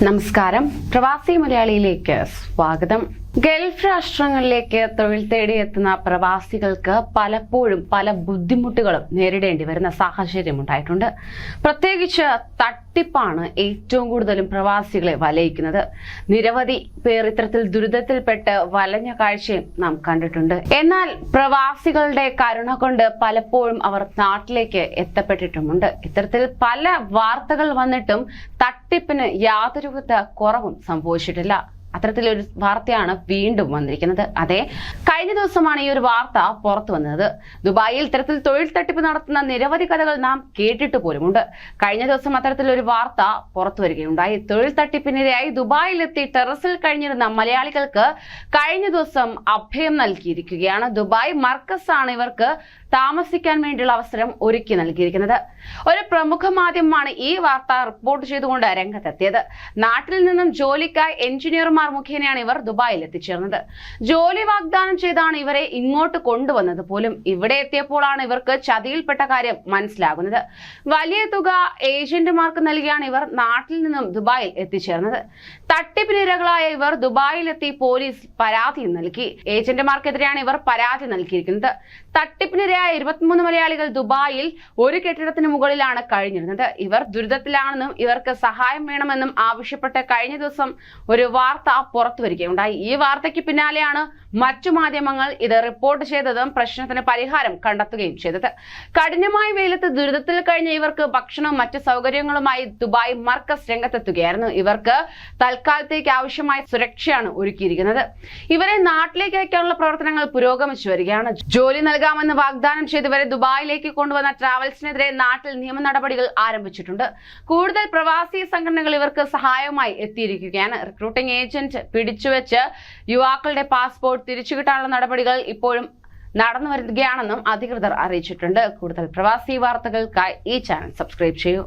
നമസ്കാരം. പ്രവാസി മലയാളിയിലേക്ക് സ്വാഗതം. ഗൾഫ് രാഷ്ട്രങ്ങളിലേക്ക് തൊഴിൽ തേടി എത്തുന്ന പ്രവാസികൾക്ക് പലപ്പോഴും പല ബുദ്ധിമുട്ടുകളും നേരിടേണ്ടി വരുന്ന സാഹചര്യം ഉണ്ടായിട്ടുണ്ട്. പ്രത്യേകിച്ച് തട്ടിപ്പാണ് ഏറ്റവും കൂടുതലും പ്രവാസികളെ വലയിക്കുന്നത്. നിരവധി പേർ ഇത്തരത്തിൽ ദുരിതത്തിൽപ്പെട്ട് വലഞ്ഞ കാഴ്ചയും നാം കണ്ടിട്ടുണ്ട്. എന്നാൽ പ്രവാസികളുടെ കരുണ കൊണ്ട് പലപ്പോഴും അവർ നാട്ടിലേക്ക് എത്തപ്പെട്ടിട്ടുമുണ്ട്. ഇത്തരത്തിൽ പല വാർത്തകൾ വന്നിട്ടും തട്ടിപ്പിന് യാതൊരുവിധ കുറവും സംഭവിച്ചിട്ടില്ല. അത്തരത്തിലൊരു വാർത്തയാണ് വീണ്ടും വന്നിരിക്കുന്നത്. അതെ, കഴിഞ്ഞ ദിവസമാണ് ഈ ഒരു വാർത്ത പുറത്തു വന്നത്. ദുബായിൽ ഇത്തരത്തിൽ തൊഴിൽ തട്ടിപ്പ് നടത്തുന്ന നിരവധി കഥകൾ നാം കേട്ടിട്ട് പോലുമുണ്ട്. കഴിഞ്ഞ ദിവസം അത്തരത്തിലൊരു വാർത്ത പുറത്തു വരികയുണ്ടായി. തൊഴിൽ തട്ടിപ്പിനിരയായി ദുബായിലെത്തി ടെറസിൽ കഴിഞ്ഞിരുന്ന മലയാളികൾക്ക് കഴിഞ്ഞ ദിവസം അഭയം നൽകിയിരിക്കുകയാണ്. ദുബായ് മർക്കസ് ആണ് ഇവർക്ക് താമസിക്കാൻ വേണ്ടിയുള്ള അവസരം ഒരുക്കി നൽകിയിരിക്കുന്നത്. ഒരു പ്രമുഖ മാധ്യമമാണ് ഈ വാർത്ത റിപ്പോർട്ട് ചെയ്തുകൊണ്ട് രംഗത്തെത്തിയത്. നാട്ടിൽ നിന്നും ജോലിക്കായി എഞ്ചിനീയർമാർ മുഖേനയാണ് ഇവർ ദുബായിൽ എത്തിച്ചേർന്നത്. ജോലി വാഗ്ദാനം ചെയ്താണ് ഇവരെ ഇങ്ങോട്ട് കൊണ്ടുവന്നത് പോലും. ഇവിടെ എത്തിയപ്പോഴാണ് ഇവർക്ക് ചതിയിൽപ്പെട്ട കാര്യം മനസ്സിലാകുന്നത്. വലിയ തുക ഏജന്റുമാർക്ക് നൽകിയാണ് ഇവർ നാട്ടിൽ നിന്നും ദുബായിൽ എത്തിച്ചേർന്നത്. തട്ടിപ്പിനിരകളായ ഇവർ ദുബായിലെത്തി പോലീസ് പരാതി നൽകി. ഏജന്റുമാർക്കെതിരെയാണ് ഇവർ പരാതി നൽകിയിരിക്കുന്നത്. തട്ടിപ്പിനിരയായ 23 മലയാളികൾ ദുബായിൽ ഒരു കെട്ടിടത്തിന് മുകളിലാണ് കഴിഞ്ഞിരുന്നത്. ഇവർ ദുരിതത്തിലാണെന്നും ഇവർക്ക് സഹായം വേണമെന്നും ആവശ്യപ്പെട്ട് കഴിഞ്ഞ ദിവസം ഒരു വാർത്ത പുറത്തു വരികയുണ്ടായി. ഈ വാർത്തയ്ക്ക് പിന്നാലെയാണ് മറ്റു മാധ്യമങ്ങൾ ഇത് റിപ്പോർട്ട് ചെയ്തതും പ്രശ്നത്തിന് പരിഹാരം കണ്ടെത്തുകയും ചെയ്തത്. കഠിനമായ വെയിലത്ത് ദുരിതത്തിൽ കഴിഞ്ഞ ഇവർക്ക് ഭക്ഷണവും മറ്റു സൗകര്യങ്ങളുമായി ദുബായ് മർക്കസ് രംഗത്തെത്തുകയായിരുന്നു. ഇവർക്ക് തൽക്കാലത്തേക്ക് ആവശ്യമായ സുരക്ഷയാണ് ഒരുക്കിയിരിക്കുന്നത്. ഇവരെ നാട്ടിലേക്ക് അയക്കാനുള്ള പ്രവർത്തനങ്ങൾ പുരോഗമിച്ചു വരികയാണ്. ജോലി നൽകാമെന്ന് വാഗ്ദാനം ചെയ്ത് ഇവരെ ദുബായിലേക്ക് കൊണ്ടുവന്ന ട്രാവൽസിനെതിരെ നാട്ടിൽ നിയമ നടപടികൾ ആരംഭിച്ചിട്ടുണ്ട്. കൂടുതൽ പ്രവാസി സംഘടനകൾ ഇവർക്ക് സഹായവുമായി എത്തിയിരിക്കുകയാണ്. റിക്രൂട്ടിംഗ് ഏജന്റ് പിടിച്ചുവെച്ച് യുവാക്കളുടെ പാസ്പോർട്ട് തിരിച്ചു കിട്ടാനുള്ള നടപടികൾ ഇപ്പോഴും നടന്നു വരികയാണെന്നും അധികൃതർ അറിയിച്ചിട്ടുണ്ട്. കൂടുതൽ പ്രവാസി വാർത്തകൾക്കായി ഈ ചാനൽ സബ്സ്ക്രൈബ് ചെയ്യൂ.